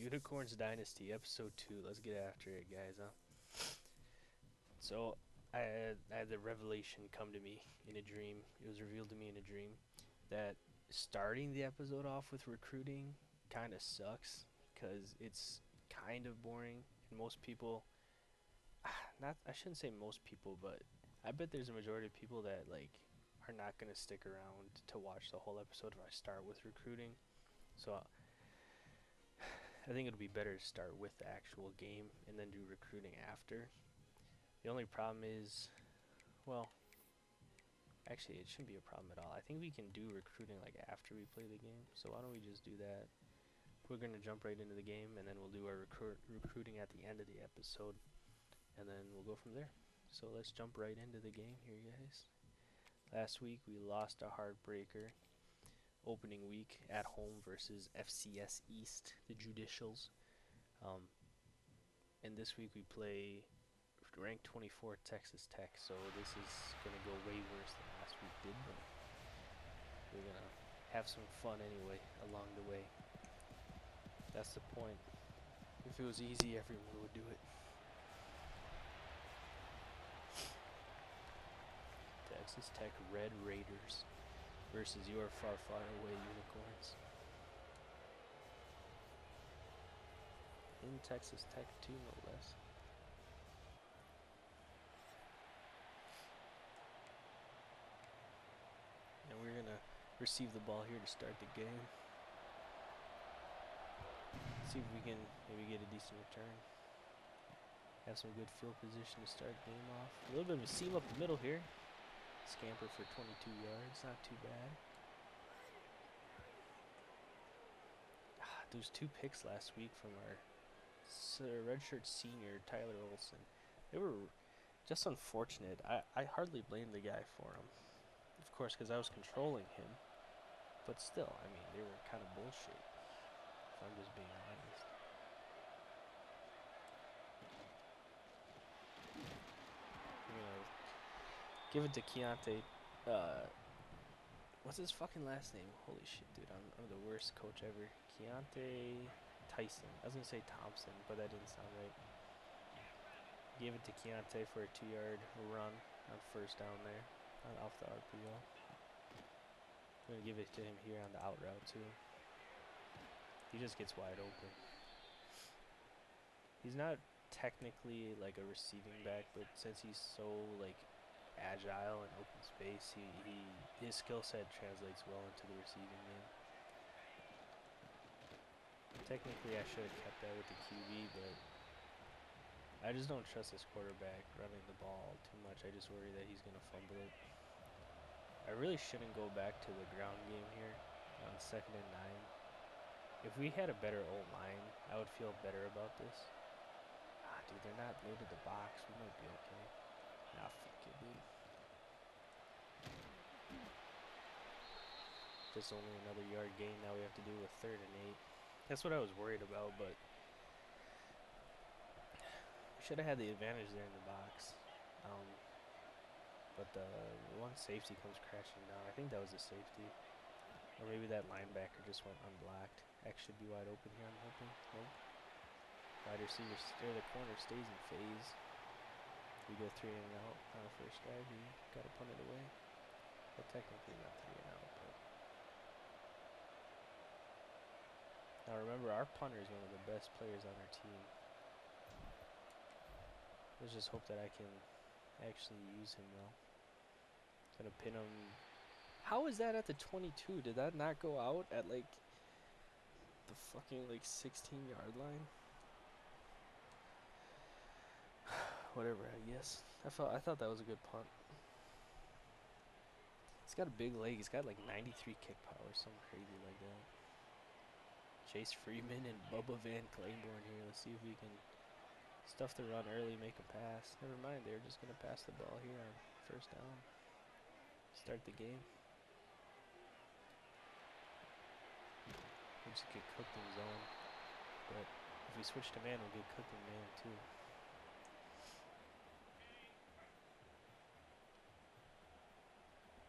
Unicorns Dynasty, episode 2. Let's get after it, guys, huh? So, I had the revelation come to me in a dream. It was revealed to me in a dream that starting the episode off with recruiting kind of sucks because it's kind of boring. And most people, not, I shouldn't say most people, but I bet there's a majority of people that, like, are not going to stick around to watch the whole episode if I start with recruiting. So, I think it'll be better to start with the actual game and then do recruiting after. The only problem is, well, actually, it shouldn't be a problem at all. I think we can do recruiting like after we play the game. So why don't we just do that? We're gonna jump right into the game, and then we'll do our recruiting at the end of the episode, and then we'll go from there. So let's jump right into the game here, guys. Last week we lost a heartbreaker. Opening week at home versus FCS East, the Judicials. Um, and this week we play ranked 24 Texas Tech, so this is going to go way worse than last week did, but we're going to have some fun anyway along the way. That's the point. If it was easy, everyone would do it. Texas Tech Red Raiders versus your far, far away Unicorns. In Texas Tech too, no less. And we're going to receive the ball here to start the game. See if we can maybe get a decent return. Have some good field position to start the game off. A little bit of a seam up the middle here. Scamper for 22 yards, not too bad. Those 2 picks last week from our redshirt senior, Tyler Olson. They were just unfortunate. I hardly blame the guy for them. Of course, because I was controlling him. But still, I mean, they were kind of bullshit, if I'm just being honest. I'm gonna give it to Keontae. What's his fucking last name? Holy shit, dude. I'm the worst coach ever. Keontae Tyson. I was gonna say Thompson, but that didn't sound right. Gave it to Keontae for a 2-yard run on first down there. Off the RPO. I'm gonna give it to him here on the out route too. He just gets wide open. He's not technically like a receiving back, but since he's so like agile and open space, his skill set translates well into the receiving game. Technically, I should have kept that with the QB, but I just don't trust this quarterback running the ball too much. I just worry that he's gonna fumble it. I really shouldn't go back to the ground game here on 2nd and 9. If we had a better O-line, I would feel better about this. Dude, they're not loaded the box. We might be okay. Nah, fuck it, dude. Just only another yard gain. Now we have to do a 3rd and 8. That's what I was worried about, but we should have had the advantage there in the box. But the one safety comes crashing down. I think that was a safety. Or maybe that linebacker just went unblocked. X should be wide open here, I'm hoping. Nope. Wide receiver, the corner stays in phase. We go 3 and out on our first drive. He got to punt it away. Well, technically not 3 and out, but. Now remember, our punter is one of the best players on our team. Let's just hope that I can actually use him well. Gonna pin him. How is that at the 22? Did that not go out at like the fucking like 16-yard line? Whatever, I guess. I thought that was a good punt. He's got a big leg. He's got like 93 kick power, something crazy like that. Chase Freeman and Bubba Van Claiborne here. Let's see if we can stuff the run early, make a pass. Never mind, they're just gonna pass the ball here on first down. Start the game. We just get cooked in zone. But if we switch to man, we'll get cooked in man too.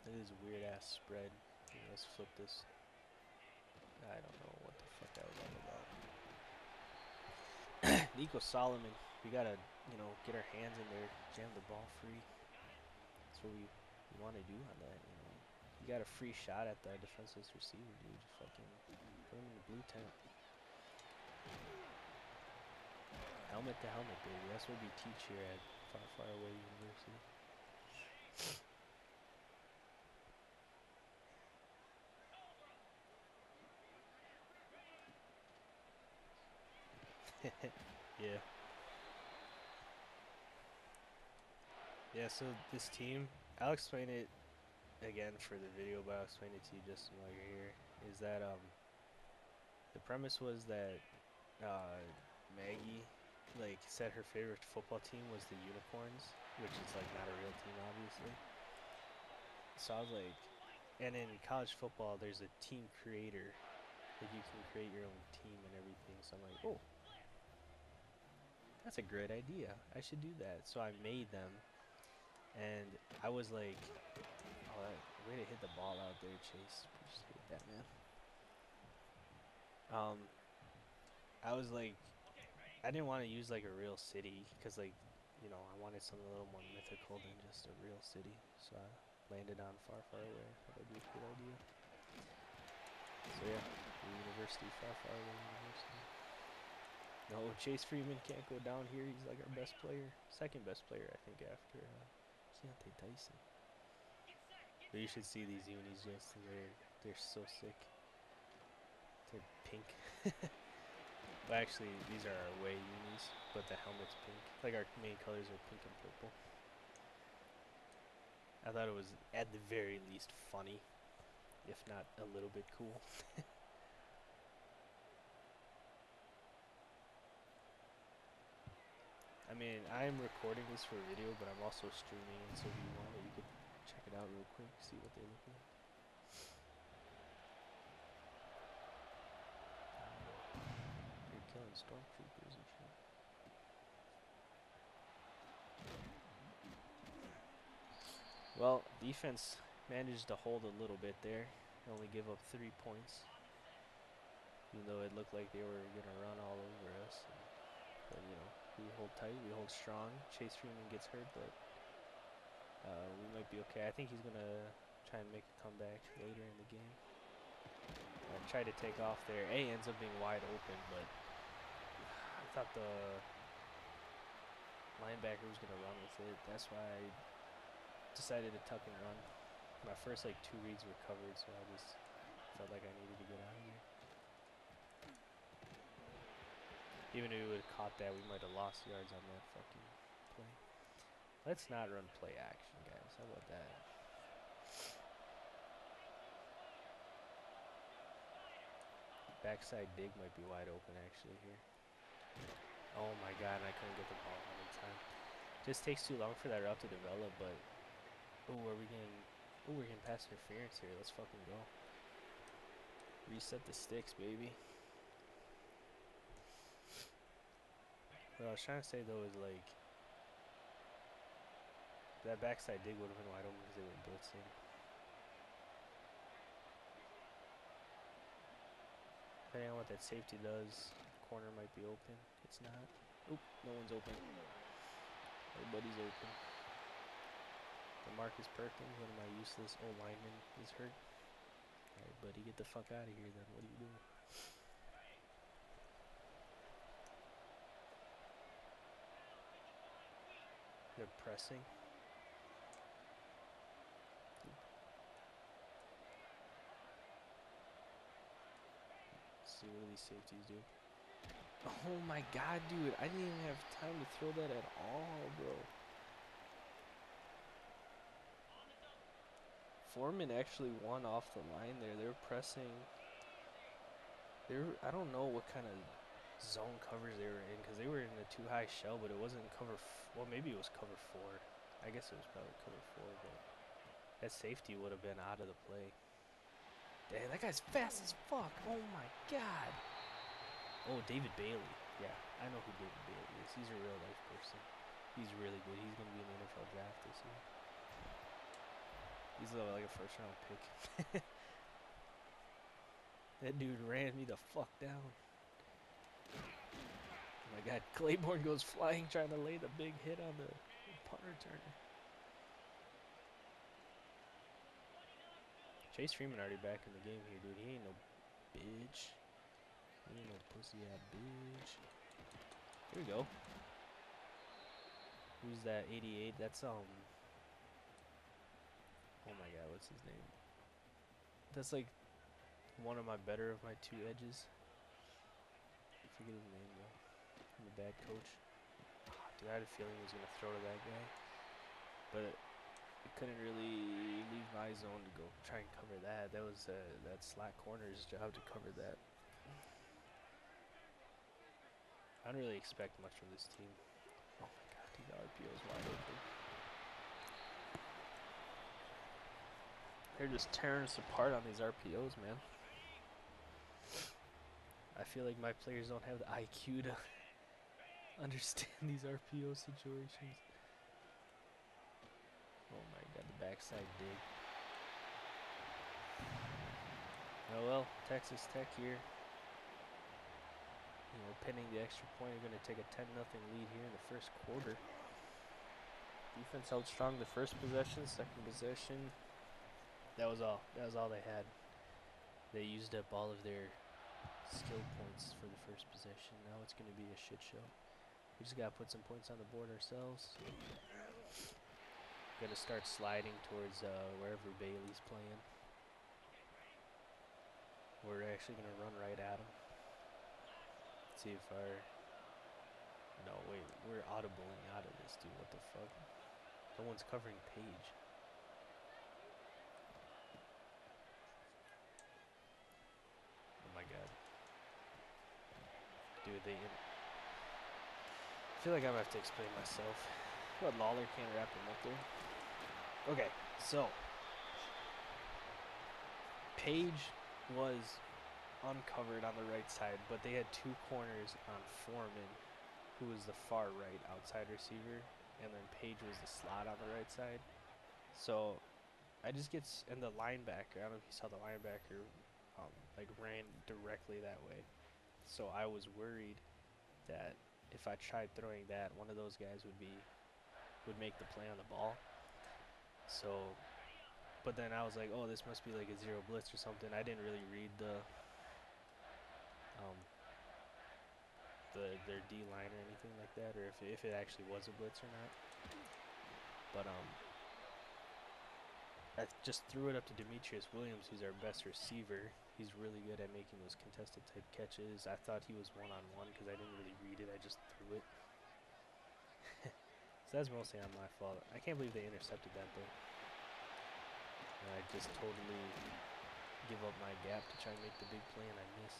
It is a weird ass spread. Let's flip this. I don't know what the fuck that was all about. Nico Solomon, we gotta, get our hands in there, jam the ball free. That's what we want to do on that, You got a free shot at the defenseless receiver, dude. Just fucking put him in the blue tent. Helmet to helmet, baby. That's what we teach here at Far, Far Away University. Yeah. Yeah, so this team, I'll explain it again for the video, but I'll explain it to you just while you're here. Is that the premise was that Maggie said her favorite football team was the Unicorns, which is like not a real team, obviously. So I was like, and in college football, there's a team creator, like you can create your own team and everything. So I'm like, oh, that's a great idea. I should do that. So I made them, and I was like, oh, way to hit the ball out there, Chase. Just hit that, man. I was like, I didn't want to use like a real city because I wanted something a little more mythical than just a real city. So I landed on Far, Far Away. Thought that'd be a good idea. So yeah, the university, Far, Far Away University. No, Chase Freeman can't go down here. He's like our best player, second best player, I think, after Keontae Tyson. But you should see these unis, just they're so sick. They're pink. But actually, these are our away unis, but the helmet's pink. Like our main colors are pink and purple. I thought it was at the very least funny, if not a little bit cool. I mean, I'm recording this for video, but I'm also streaming it, so if you want it, you could check it out real quick, see what they look like. They're killing stormtroopers and shit. Well, defense managed to hold a little bit there. They only give up 3 points, even though it looked like they were gonna run all over us. But we hold tight, we hold strong. Chase Freeman gets hurt, but we might be okay. I think he's gonna try and make a comeback later in the game. Tried to take off there. Ends up being wide open, but I thought the linebacker was gonna run with it. That's why I decided to tuck and run. My first 2 reads were covered, so I just felt like I needed to get out of here. Even if we would have caught that, we might have lost yards on that fucking play. Let's not run play action, guys. How about that? Backside dig might be wide open actually here. Oh my god, and I couldn't get the ball out in time. Just takes too long for that route to develop, but we're getting pass interference here. Let's fucking go. Reset the sticks, baby. What I was trying to say though is that backside dig would have been wide open because they were blitzing. Depending on what that safety does, corner might be open. It's not. Oop, no one's open. Everybody's open. DeMarcus Perkins, one of my useless old linemen, is hurt. Alright, buddy, get the fuck out of here then. What are you doing? They're pressing. See what do these safeties do? Oh my god, dude. I didn't even have time to throw that at all, bro. Foreman actually won off the line there. They were pressing. I don't know what kind of zone covers they were in because they were in a too high shell, but it wasn't cover. Well, maybe it was cover 4. I guess it was probably cover 4, but that safety would have been out of the play. Damn, that guy's fast as fuck. Oh my god. Oh, David Bailey. Yeah, I know who David Bailey is. He's a real life person. He's really good. He's going to be in the NFL draft this year. He's like a first round pick. That dude ran me the fuck down. Oh my god, Claiborne goes flying trying to lay the big hit on the punt returner. Chase Freeman already back in the game here, dude. He ain't no bitch. He ain't no pussy ass bitch. Here we go. Who's that? 88? That's oh my god, what's his name? That's like one of my better of my two edges. I forget his name though. I'm a bad coach. Dude, I had a feeling he was gonna throw to that guy, but I couldn't really leave my zone to go try and cover that. That was that slack corner's job to cover that. I don't really expect much from this team. Oh my god, these RPOs wide open. They're just tearing us apart on these RPOs, man. I feel like my players don't have the IQ to understand these RPO situations. Oh my god, the backside dig. Oh well, Texas Tech here. You know, pinning the extra point, you're going to take a 10-0 lead here in the first quarter. Defense held strong the first possession, second possession. That was all. That was all they had. They used up all of their skill points for the first possession. Now it's going to be a shit show. We just got to put some points on the board ourselves. Got to start sliding towards wherever Bailey's playing. We're actually going to run right at him. See if our... No, wait. We're audibling out of this, dude. What the fuck? No one's covering Page. Oh my god. Dude, I feel like I'm gonna have to explain myself. What, Lawler can't wrap him up there? Okay, so Page was uncovered on the right side, but they had two corners on Foreman, who was the far right outside receiver, and then Page was the slot on the right side. So I just get, and the linebacker, I don't know if you saw the linebacker, like ran directly that way. So I was worried that if I tried throwing that, one of those guys would make the play on the ball. So, but then I was like, oh, this must be like a zero blitz or something. I didn't really read their D line or anything like that, or if it actually was a blitz or not. But I just threw it up to Demetrius Williams, who's our best receiver. He's really good at making those contested type catches. I thought he was one-on-one because I didn't really read it. I just threw it. So that's mostly on my fault. I can't believe they intercepted that, though. And I just totally give up my gap to try and make the big play, and I miss.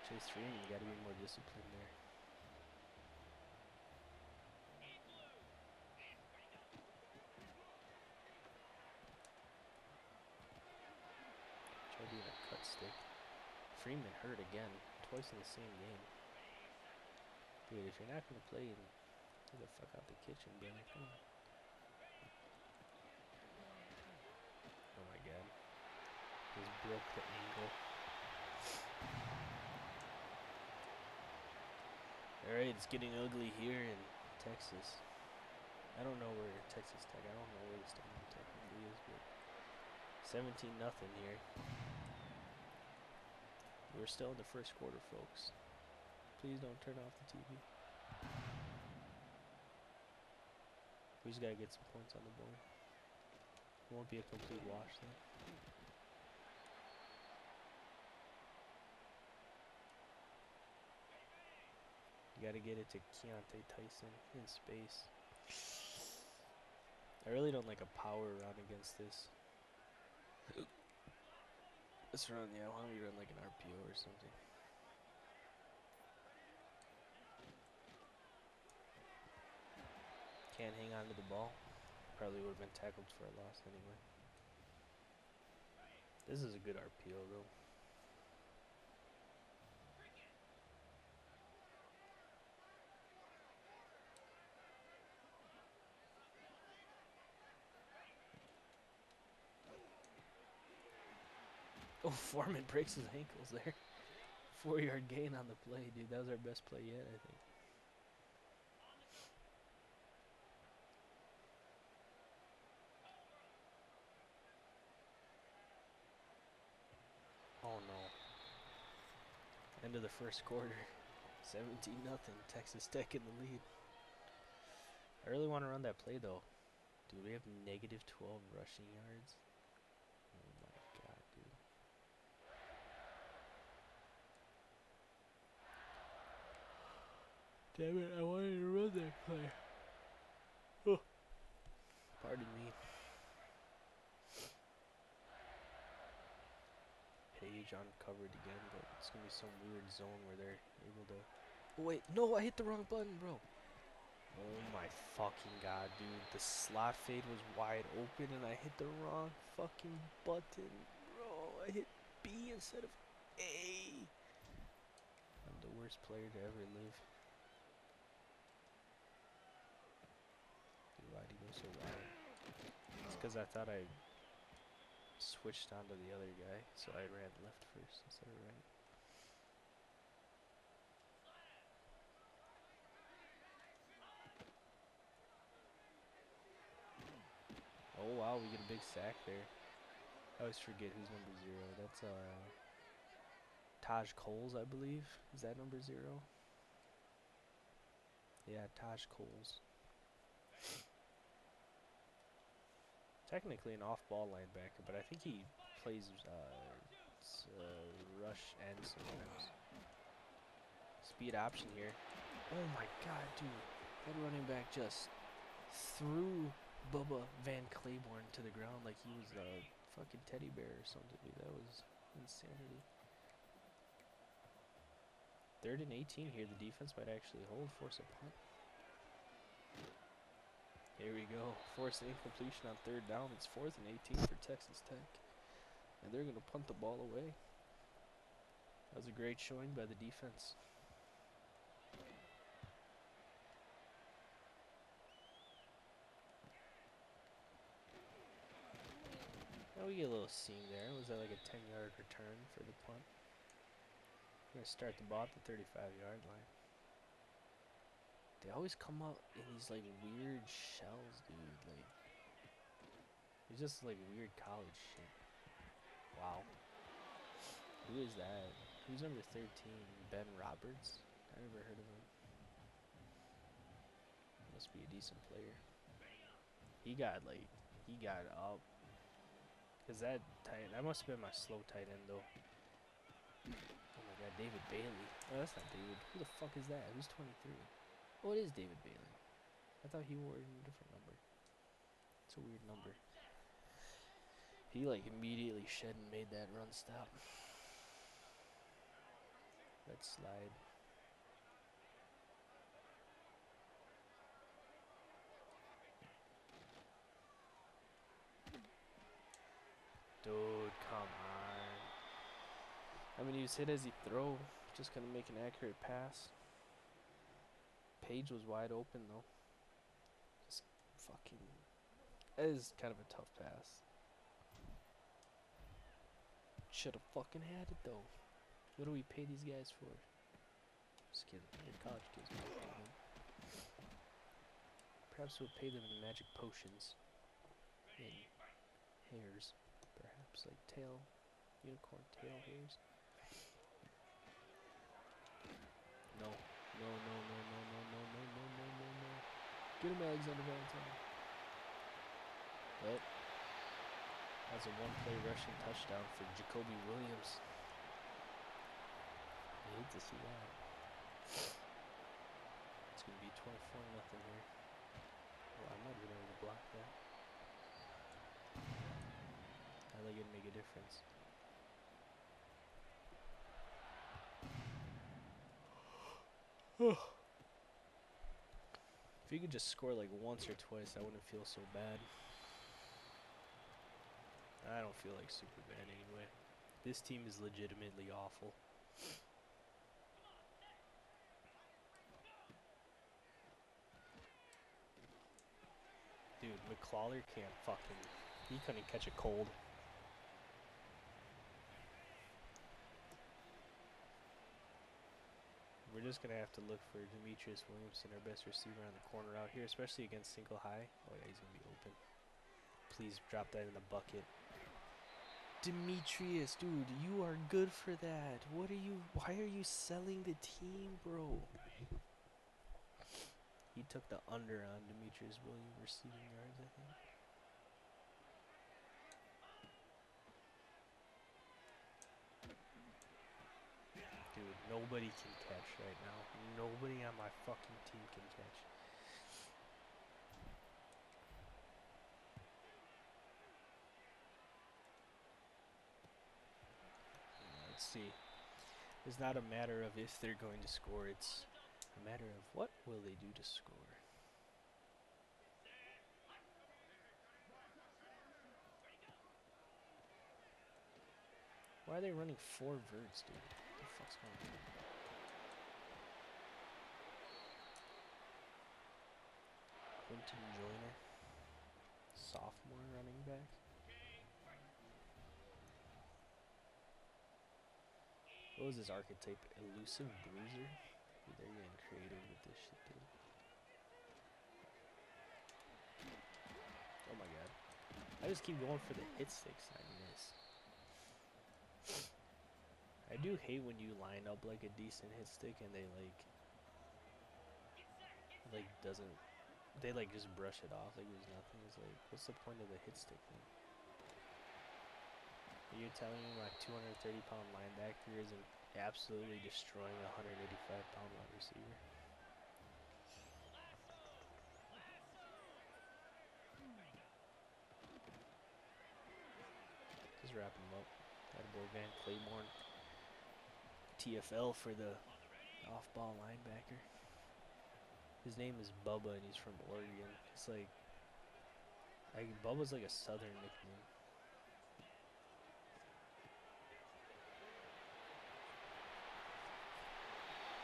Chase Freeman, you got to be more disciplined there. Try doing a cut stick. Freeman hurt again, twice in the same game. Dude, if you're not going to play, get the fuck out the kitchen, brother. Come on. Oh my god. Just broke the ankle. Alright, it's getting ugly here in Texas. I don't know where Texas Tech, I don't know where the stadium technically is, but 17-0 here. We're still in the first quarter, folks. Please don't turn off the TV. We just gotta get some points on the board. It won't be a complete wash, though. You gotta get it to Keontae Tyson in space. I really don't like a power run against this. Let's run, yeah, why don't we run like an RPO or something? Can't hang on to the ball. Probably would have been tackled for a loss anyway. This is a good RPO though. Oh, Foreman breaks his ankles there. 4-yard gain on the play, dude. That was our best play yet, I think. Oh no. End of the first quarter. 17-0. Texas Tech in the lead. I really want to run that play though. Dude, we have negative 12 rushing yards. Oh my god, dude. Damn it, I wanted to run that play. Oh. Pardon me. Page uncovered again, but it's gonna be some weird zone where they're able to. Oh wait, no, I hit the wrong button, bro. Oh my fucking god, dude. The slot fade was wide open and I hit the wrong fucking button, bro. I hit B instead of A. I'm the worst player to ever live. Dude, why'd he go so wide? It's because I thought I switched onto the other guy, so I ran left first instead of right. Oh wow, we get a big sack there. I always forget who's number 0. That's Taj Coles, I believe. Is that number 0? Yeah, Taj Coles. Technically an off-ball linebacker, but I think he plays rush and sometimes. Speed option here. Oh my god, dude. That running back just threw Bubba Van Claiborne to the ground like he was a fucking teddy bear or something, dude. That was insanity. 3rd and 18 here. The defense might actually force a punt. Here we go. Force an incompletion on 3rd down. It's 4th and 18 for Texas Tech. And they're going to punt the ball away. That was a great showing by the defense. Now we get a little seam there. Was that like a 10-yard return for the punt? We're going to start the ball at the 35-yard line. They always come out in these like weird shells, dude. Like, it's just like weird college shit. Wow. Who is that? Who's number 13? Ben Roberts? I never heard of him. Must be a decent player. He got up. Cause that must have been my slow tight end though. Oh my god, David Bailey. Oh, that's not David. Who the fuck is that? Who's 23? Oh, it is David Bailey. I thought he wore a different number. It's a weird number. He like immediately shed and made that run stop. Let's slide. Dude, come on. I mean, he was hit as he throw. Just gonna make an accurate pass. Page was wide open though. Just fucking. That is kind of a tough pass. Should have fucking had it though. What do we pay these guys for? Just kidding. They're college kids. Perhaps we'll pay them in magic potions. And hairs. Perhaps like unicorn tail hairs. No. No. Get him, Alexander Valentine. But that's a one-play rushing touchdown for Jacoby Williams. I hate to see that. It's going to be 24-0 here. Well, I might be able to block that. I like it to make a difference. If you could just score like once or twice, I wouldn't feel so bad. I don't feel like super bad anyway. This team is legitimately awful. Dude, McClawler can't fucking... He couldn't catch a cold. we're just going to have to look for Demetrius Williamson, our best receiver on the corner out here, especially against single high. Oh, yeah, he's going to be open. Please drop that in the bucket. Demetrius, dude, you are good for that. What are you? Why are you selling the team, bro? He took the under on Demetrius Williams receiving yards, I think. Dude, nobody can catch right now. Nobody on my fucking team can catch. Let's see. It's not a matter of if they're going to score. It's a matter of what will they do to score. Why are they running 4 verts, dude? What the fuck's going on? Quentin Joyner, sophomore running back. What was his archetype? Elusive bruiser? Dude, they're getting creative with this shit, dude. Oh my god. I just keep going for the hit sticks. I miss. I do hate when you line up like a decent hit stick and they doesn't, they like just brush it off like there's nothing. It's like, what's the point of the hit stick then? You're telling me my 230-pound linebacker isn't absolutely destroying a 185-pound wide receiver? Just wrap him up. Attaboy Van Claiborne. TFL for the off-ball linebacker. His name is Bubba and he's from Oregon. It's like Bubba's like a southern nickname.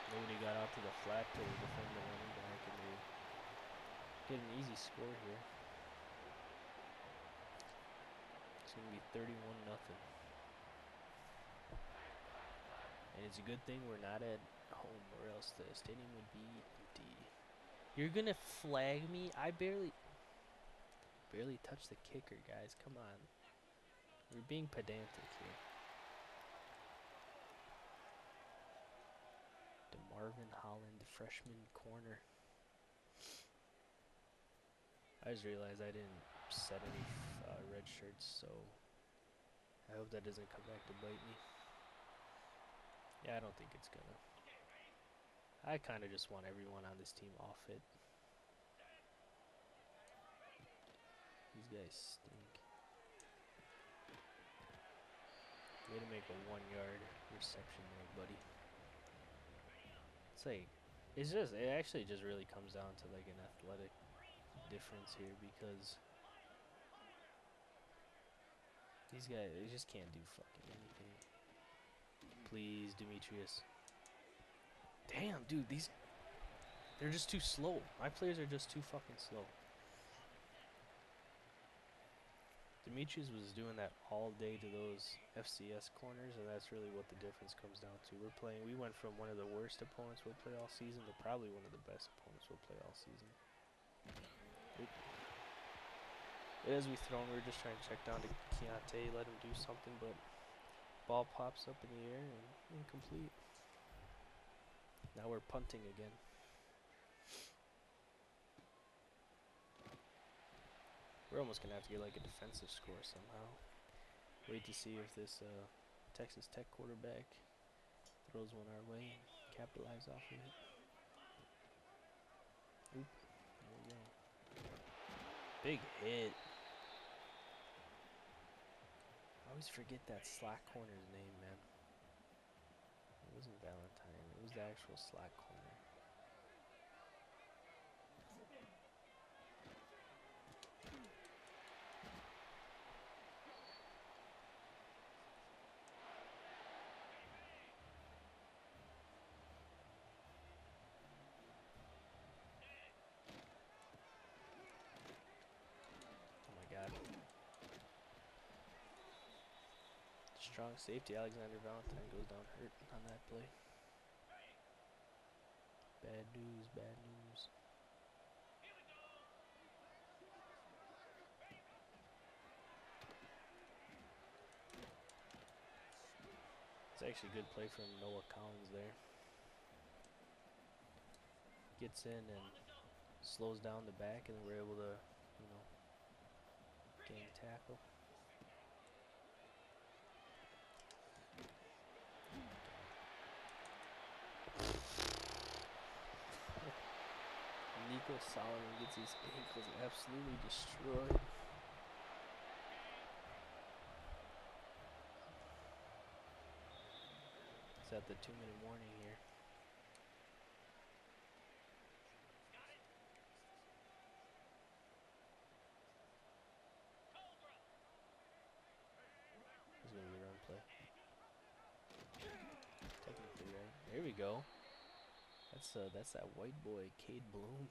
Nobody got out to the flat to defend the running back and they get an easy score here. It's going to be 31-0. And it's a good thing we're not at home or else the stadium would be empty. You're going to flag me? I barely touched the kicker, guys. Come on. We're being pedantic here. DeMarvin Holland, freshman corner. I just realized I didn't set any red shirts, so I hope that doesn't come back to bite me. Yeah, I don't think it's gonna. I kind of just want everyone on this team off it. These guys stink. Way to make a 1-yard reception there, buddy. It's like, it actually just really comes down to like an athletic difference here because these guys, they just can't do fucking anything. Please, Demetrius. Damn, dude, they're just too slow. My players are just too fucking slow. Demetrius was doing that all day to those FCS corners, and that's really what the difference comes down to. We went from one of the worst opponents we'll play all season to probably one of the best opponents we'll play all season. As we throw, we were just trying to check down to Keontae, let him do something, but ball pops up in the air and incomplete. Now we're punting again. We're almost going to have to get like a defensive score somehow. Wait to see if this Texas Tech quarterback throws one our way and capitalize off of it. Oop, there we go. Big hit. I always forget that slot corner's name, man. It wasn't Valentine. It was the actual slot corner. Strong safety, Alexander Valentine goes down hurt on that play. Bad news, bad news. It's actually a good play from Noah Collins there. Gets in and slows down the back, and then we're able to, you know, gang tackle. Nico Solomon gets his ankles absolutely destroyed. It's at the 2-minute warning here. This is gonna be a run play. Technically, right? There we go. That's that white boy, Cade Bloom.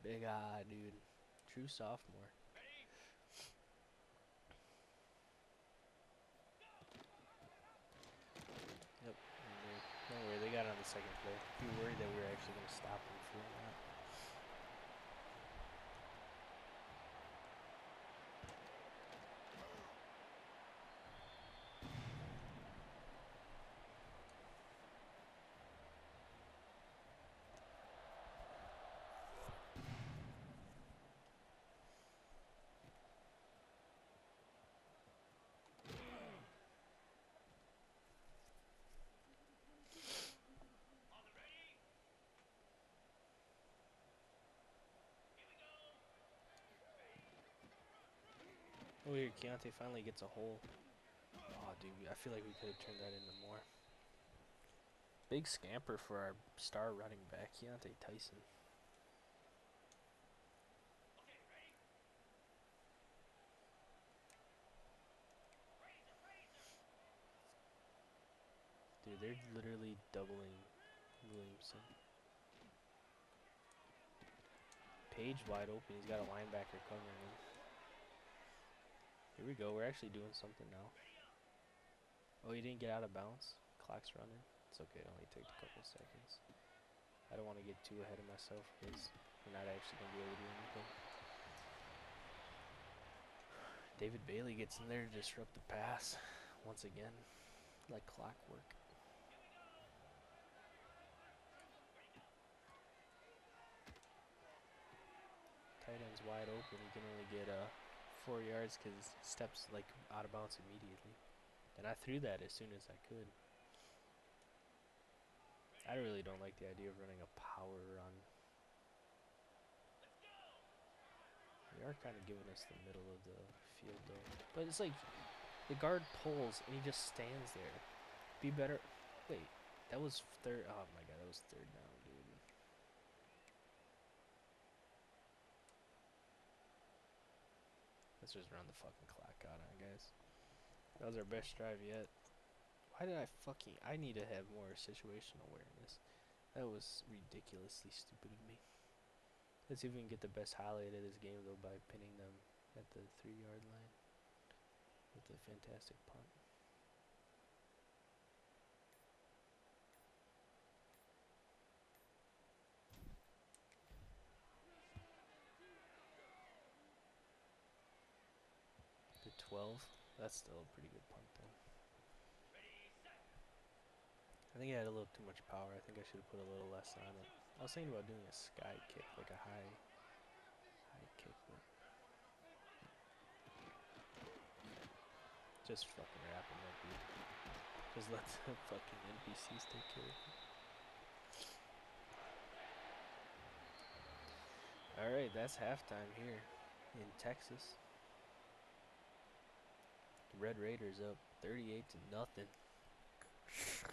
Big eye, dude. True sophomore. Yep. Don't worry, they got on the second play. If you were worried that we were actually gonna stop them for that. Oh, here, Keontae finally gets a hole. Oh, dude, I feel like we could have turned that into more. Big scamper for our star running back, Keontae Tyson. Dude, they're literally doubling Williamson. Page wide open. He's got a linebacker covering him. Here we go. We're actually doing something now. Oh, he didn't get out of bounds. Clock's running. It's okay. It only takes a couple seconds. I don't want to get too ahead of myself because we're not actually going to be able to do anything. David Bailey gets in there to disrupt the pass once again, like clockwork. Tight end's wide open. He can only get 4 yards because he steps like out of bounds immediately. And I threw that as soon as I could. I really don't like the idea of running a power run. They are kind of giving us the middle of the field though. But it's like the guard pulls and he just stands there. Be better. Wait, that was third. Oh my god, that was third down, dude. Let's just run the fucking clock out on, guys. That was our best drive yet. Why did I need to have more situational awareness. That was ridiculously stupid of me. Let's see if we can get the best highlight of this game though by pinning them at the 3-yard line with a fantastic punt. The 12. That's still a pretty good punt though. I think I had a little too much power. I think I should have put a little less on it. I was thinking about doing a sky kick, like a high kick, but just fucking wrapping that dude. Just let the fucking NPCs take care of it. Alright, that's halftime here in Texas. The Red Raiders up 38-0.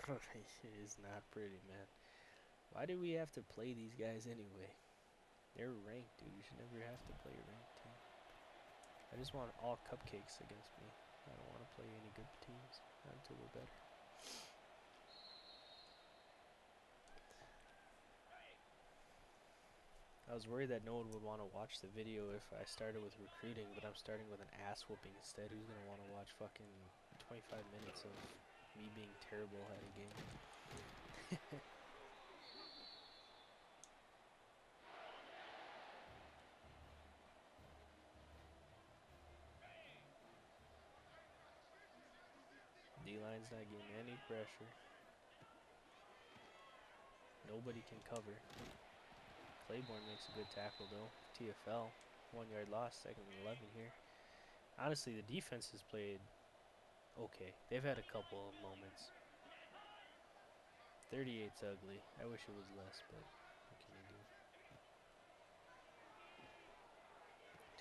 It is not pretty, man. Why do we have to play these guys anyway? They're ranked, dude. You should never have to play a ranked team. I just want all cupcakes against me. I don't want to play any good teams. Not until we're better. I was worried that no one would want to watch the video if I started with recruiting, but I'm starting with an ass whooping instead. Who's going to want to watch fucking 25 minutes of me being terrible at a game? D-line's not getting any pressure. Nobody can cover. Claiborne makes a good tackle though. TFL. 1 yard loss, 2nd and 11 here. Honestly, the defense has played okay. They've had a couple of moments. 38's ugly. I wish it was less, but what can you do?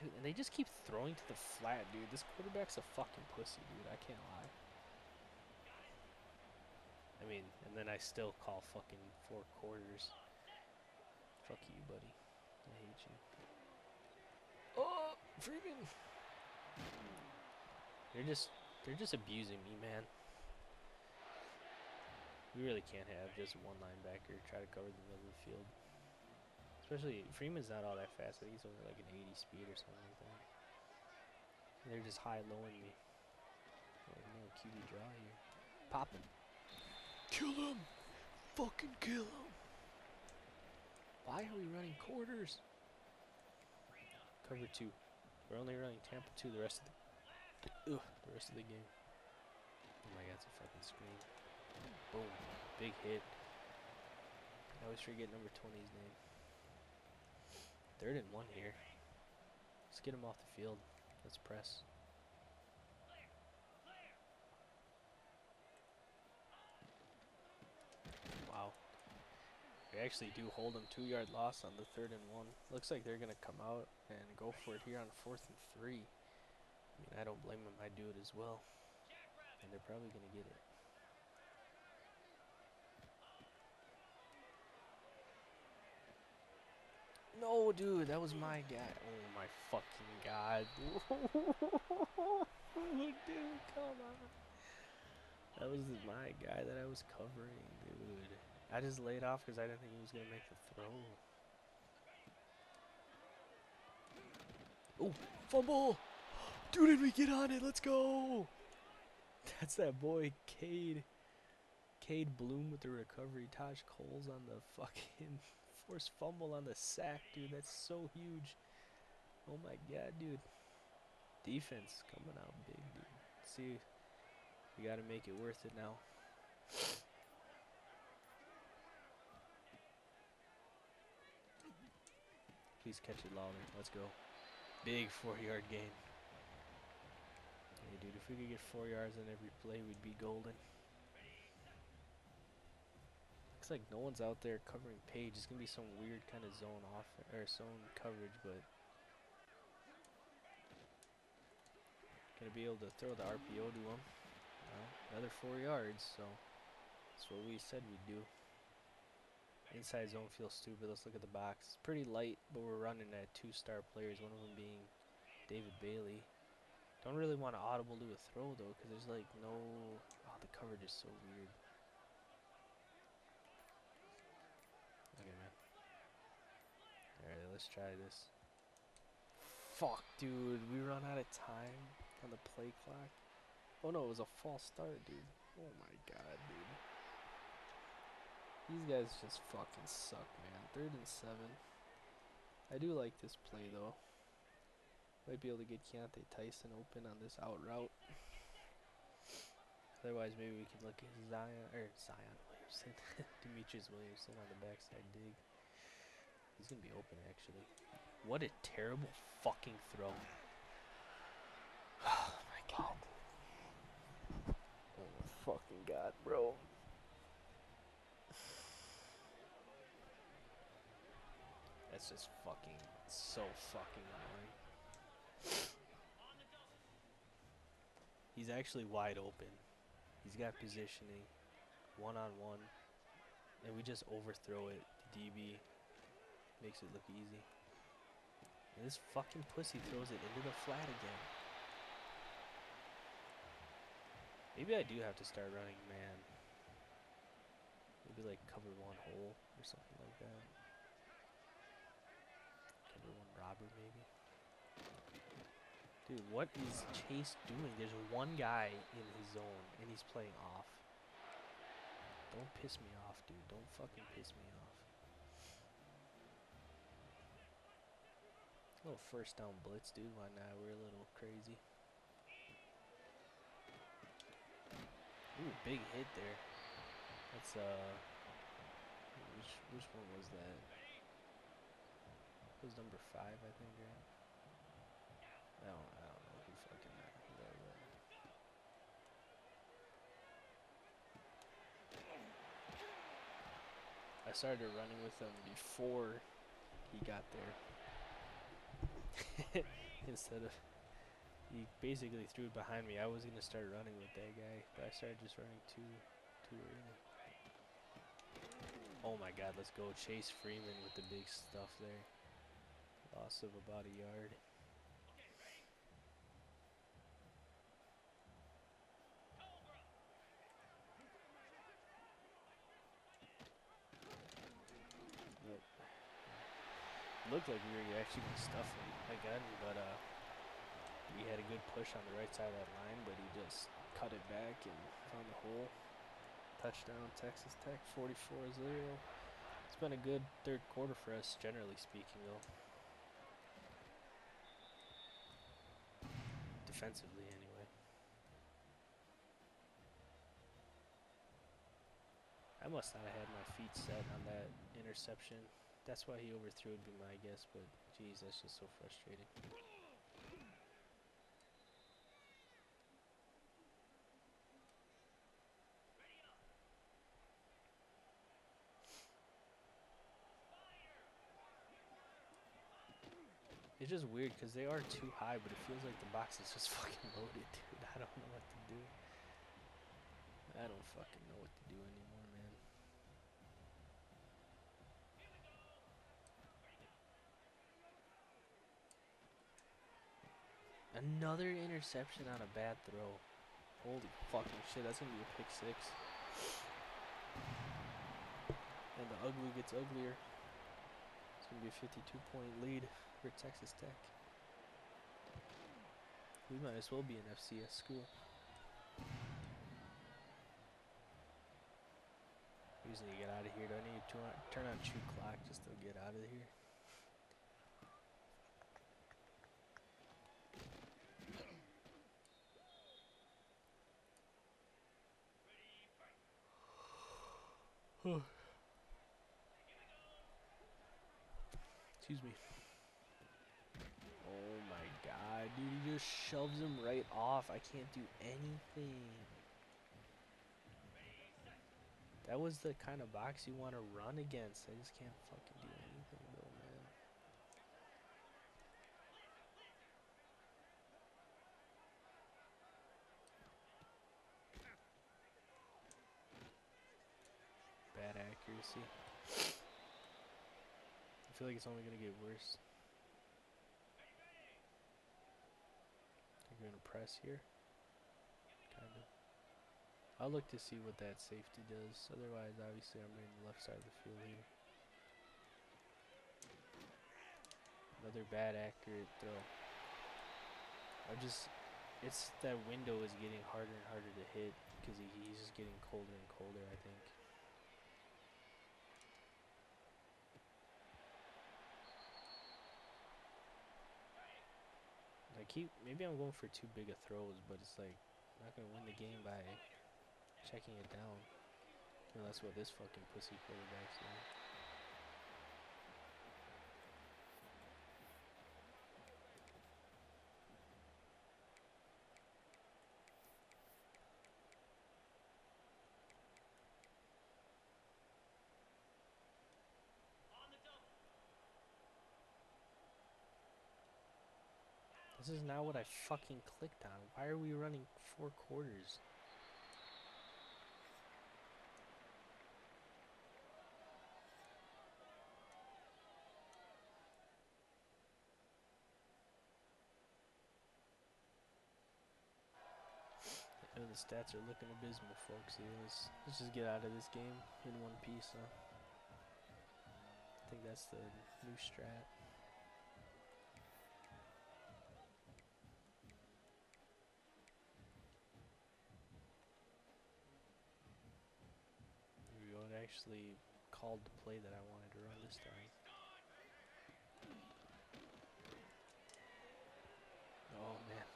Dude, and they just keep throwing to the flat, dude. This quarterback's a fucking pussy, dude. I can't lie. I mean, and then I still call fucking 4 quarters. Fuck you, buddy. I hate you. Oh, Freeman. They're just abusing me, man. We really can't have just one linebacker try to cover the middle of the field. Especially, Freeman's not all that fast. I think he's only like an 80 speed or something like that. And they're just high-lowing me. Like, no QB draw here. Pop him. Kill him! Fucking kill him! Why are we running quarters? Cover 2. We're only running Tampa 2 the rest of the game. Oh my god, it's a fucking screen. Boom. Big hit. I always forget number 20's name. 3rd and 1 here. Let's get him off the field. Let's press. Wow. We actually do hold them 2 yard loss on the 3rd and 1. Looks like they're going to come out and go for it here on 4th and 3. I mean, I don't blame them. I do it as well. And they're probably going to get it. No, dude, that was my guy. Oh my fucking god. Dude, come on. That was my guy that I was covering, dude. I just laid off because I didn't think he was going to make the throw. Oh, fumble. Dude, did we get on it? Let's go. That's that boy, Cade. Cade Bloom with the recovery. Taj Coles on the fucking forced fumble on the sack, dude. That's so huge. Oh my god, dude. Defense coming out big, dude. See, we got to make it worth it now. Please catch it, Lawler. Let's go. Big 4-yard gain. Hey, dude, if we could get 4 yards on every play, we'd be golden. Looks like no one's out there covering Page. It's going to be some weird kind of zone off or zone coverage, but going to be able to throw the RPO to him. Well, another 4 yards, so that's what we said we'd do. Inside zone feels stupid. Let's look at the box. It's pretty light, but we're running at 2-star players, one of them being David Bailey. Don't really want to audible do a throw, though, because there's, like, no... Oh, the coverage is so weird. Okay, man. Alright, let's try this. Fuck, dude. We run out of time on the play clock. Oh, no, it was a false start, dude. Oh, my God, dude. These guys just fucking suck, man. 3rd and 7. I do like this play, though. Might be able to get Keontae Tyson open on this out route. Otherwise, maybe we can look at Zion Williamson. Demetrius Williamson on the backside dig. He's going to be open, actually. What a terrible fucking throw. Oh, my God. Oh, my fucking God, bro. That's just fucking so fucking annoying. He's actually wide open. He's got positioning, one-on-one, and we just overthrow it. The DB makes it look easy. And this fucking pussy throws it into the flat again. Maybe I do have to start running man. Maybe like cover 1 hole or something like that. Cover 1 robber maybe. Dude, what is Chase doing? There's one guy in his zone and he's playing off. Don't piss me off, dude. Don't fucking piss me off. A little first down blitz, dude. Why not? We're a little crazy. Ooh, big hit there. That's which one was that? It was number 5, I think, right? I don't know who fucking that was. I started running with him before he got there. Instead of he basically threw it behind me. I was gonna start running with that guy, but I started just running too early. Oh my God, let's go. Chase Freeman with the big stuff there. Loss of about a yard. Yep. Looked like we were actually gonna stuff him again, but we had a good push on the right side of that line, but he just cut it back and found the hole. Touchdown, Texas Tech, 44-0. It's been a good third quarter for us, generally speaking, though. Defensively, anyway. I must not have had my feet set on that interception. That's why he overthrew it, would be my guess, but geez, that's just so frustrating. It's just weird because they are too high, but it feels like the box is just fucking loaded, dude. I don't know what to do. I don't fucking know what to do anymore, man. Another interception on a bad throw. Holy fucking shit, that's gonna be a pick 6. And the ugly gets uglier. It's gonna be a 52-point lead for Texas Tech. We might as well be an FCS school. We just need to get out of here. Do I need to turn on shoot clock just to get out of here? Excuse me. Oh my God, dude, he just shoves him right off. I can't do anything. That was the kind of box you want to run against. I just can't fucking do anything though, man. Bad accuracy. I feel like it's only gonna get worse. They're gonna press here. Kind of. I'll look to see what that safety does. Otherwise, obviously, I'm in the left side of the field here. Another bad accurate throw. It's that window is getting harder and harder to hit because he's just getting colder and colder, I think. Maybe I'm going for too big of throws, but it's like, I'm not going to win the game by checking it down. You know, that's what this fucking pussy quarterback's doing. This is not what I fucking clicked on. Why are we running 4 quarters? The stats are looking abysmal, folks. Let's just get out of this game in one piece, huh? I think that's the new strat. Here we go. It actually called the play that I wanted to run this time. Oh man.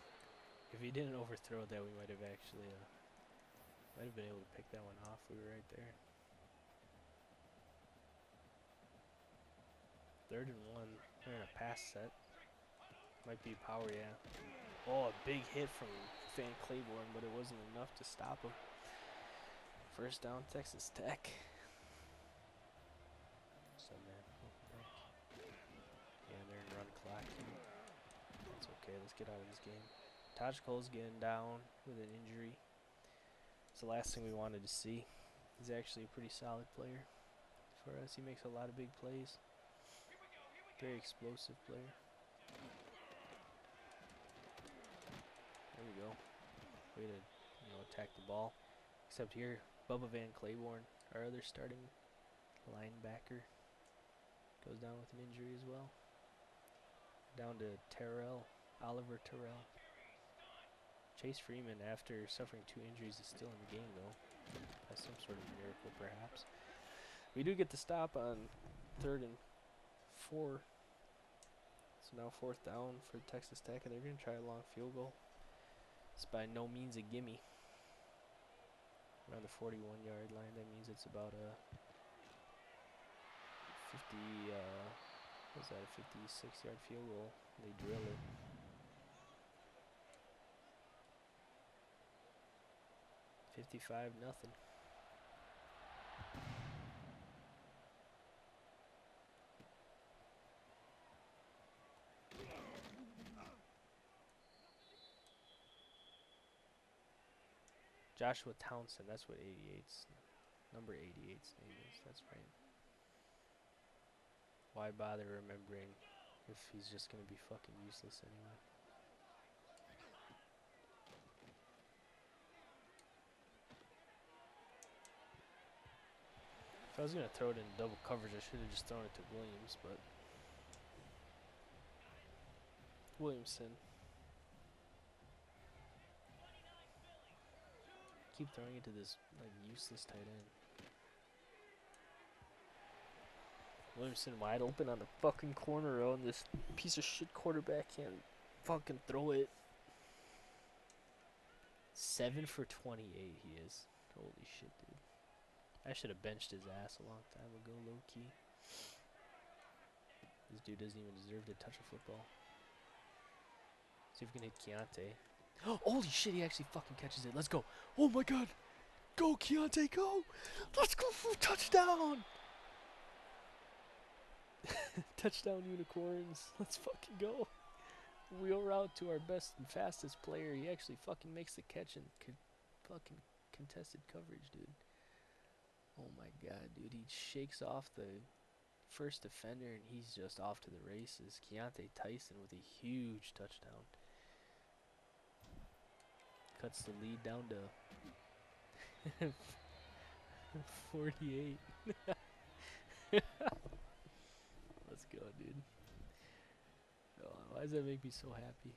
If he didn't overthrow that, we might have actually Might have been able to pick that one off. We were right there. 3rd and 1. They're in a pass set. Might be power, yeah. Oh, a big hit from Van Claiborne, but it wasn't enough to stop him. 1st down, Texas Tech. So, man. Yeah, they're in run clock. That's okay. Let's get out of this game. Taj Cole's getting down with an injury. It's the last thing we wanted to see. He's actually a pretty solid player for us. He makes a lot of big plays. Very explosive player. There we go. Way to, attack the ball. Except here, Bubba Van Claiborne, our other starting linebacker, goes down with an injury as well. Down to Oliver Terrell. Chase Freeman, after suffering 2 injuries, is still in the game, though. By some sort of miracle, perhaps. We do get the stop on 3rd and 4. So now 4th down for Texas Tech, and they're going to try a long field goal. It's by no means a gimme. Around the 41-yard line, that means it's about a 56-yard field goal. They drill it. $55-0. Joshua Townsend, that's what number 88's name is, that's right. Why bother remembering if he's just going to be fucking useless anyway? If I was going to throw it in double coverage, I should have just thrown it to Williams, but Williamson. Keep throwing it to this useless tight end. Williamson wide open on the fucking corner row, and this piece of shit quarterback can't fucking throw it. 7 for 28 he is. Holy shit, dude. I should have benched his ass a long time ago, low-key. This dude doesn't even deserve to touch a football. See if we can hit Keontae. Oh, holy shit, he actually fucking catches it. Let's go. Oh my god. Go, Keontae, go. Let's go for a touchdown. Touchdown, Unicorns. Let's fucking go. Wheel route to our best and fastest player. He actually fucking makes the catch and fucking contested coverage, dude. Oh my god, dude. He shakes off the first defender and he's just off to the races. Keontae Tyson with a huge touchdown. Cuts the lead down to 48. Let's go, dude. Oh, why does that make me so happy?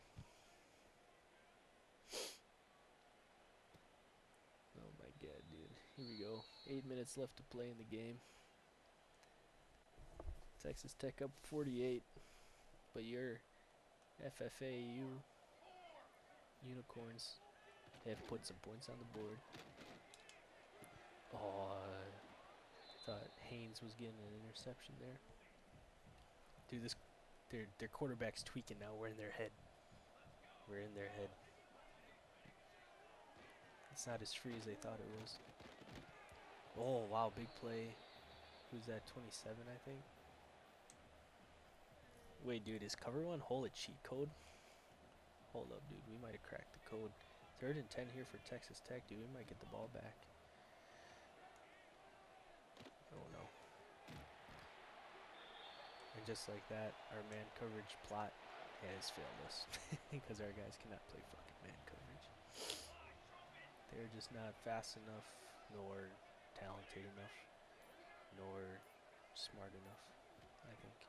Oh my god, dude. Here we go. 8 minutes left to play in the game. Texas Tech up 48. But your FFAU Unicorns have put some points on the board. Oh, I thought Haynes was getting an interception there. Dude, their quarterback's tweaking now. We're in their head. We're in their head. It's not as free as they thought it was. Oh, wow, big play. Who's that, 27, I think? Wait, dude, is cover one hole a cheat code? Hold up, dude, we might have cracked the code. 3rd and 10 here for Texas Tech, dude. We might get the ball back. Oh, no. And just like that, our man coverage plot has failed us. Because our guys cannot play fucking man coverage. They're just not fast enough, nor talented enough, nor smart enough, I think.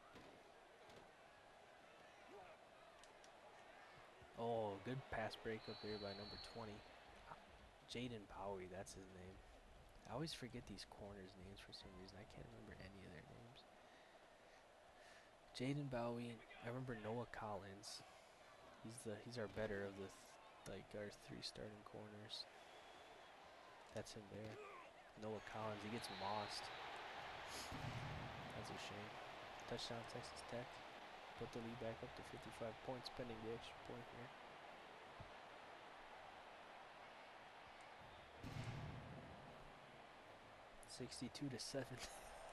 Oh, good pass break up there by number 20. Jaden Bowie, that's his name. I always forget these corners' names for some reason. I can't remember any of their names. Jaden Bowie. I remember Noah Collins. He's our better of the our 3 starting corners. That's him there. Noah Collins, he gets mossed. That's a shame. Touchdown Texas Tech. Put the lead back up to 55 points pending the extra point here. $62-7.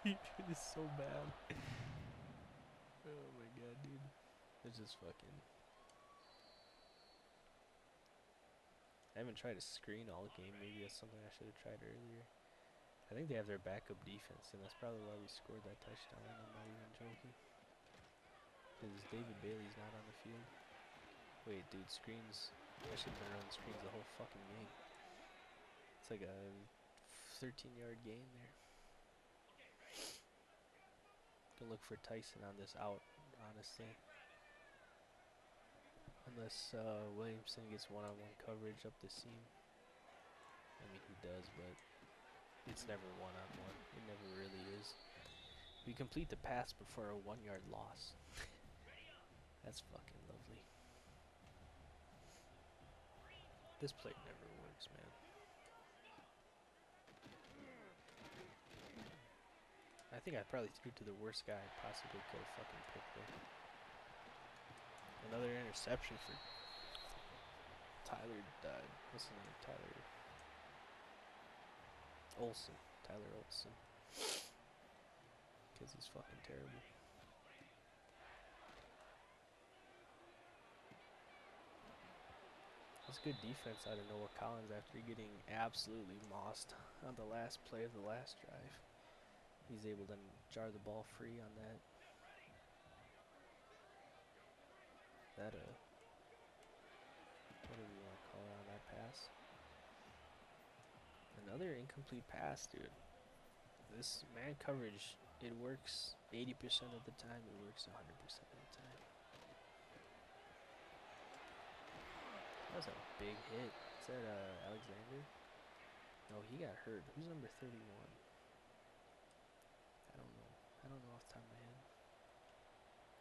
Dude, it's so bad. Oh my god, dude. It's just fucking... I haven't tried a screen all game. Maybe that's something I should have tried earlier. I think they have their backup defense, and that's probably why we scored that touchdown. I'm not even joking. Because David Bailey's not on the field. Wait, dude, screens. I should have been running screens the whole fucking game. It's like a 13-yard gain there. Can look for Tyson on this out, honestly. Unless Williamson gets one-on-one coverage up the seam. I mean, he does, but it's never one-on-one. It never really is. We complete the pass before a 1-yard loss. That's fucking lovely. This play never works, man. I think I probably threw to the worst guy I possibly could have fucking picked there. Another interception for Tyler. What's his name? Tyler Olsen. Tyler Olsen. Because he's fucking terrible. That's good defense out of Noah Collins after getting absolutely mossed on the last play of the last drive. He's able to jar the ball free on that. Whatever you want to call it on that pass. Another incomplete pass, dude. This man coverage, it works 80% of the time, it works 100% of the time. That was a big hit. Is that Alexander? No, he got hurt. Who's number 31? I don't know. I don't know off the top of my head.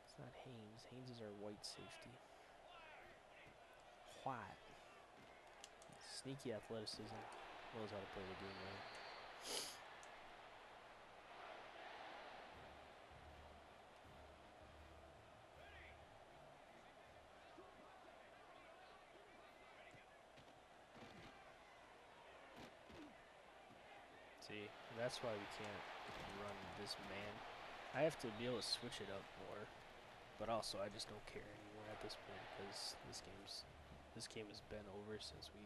It's not Haynes. Haynes is our white safety. What? Sneaky athleticism. Knows how to play the game right. See, that's why we can't run this man. I have to be able to switch it up more, but also I just don't care anymore at this point because this game has been over since we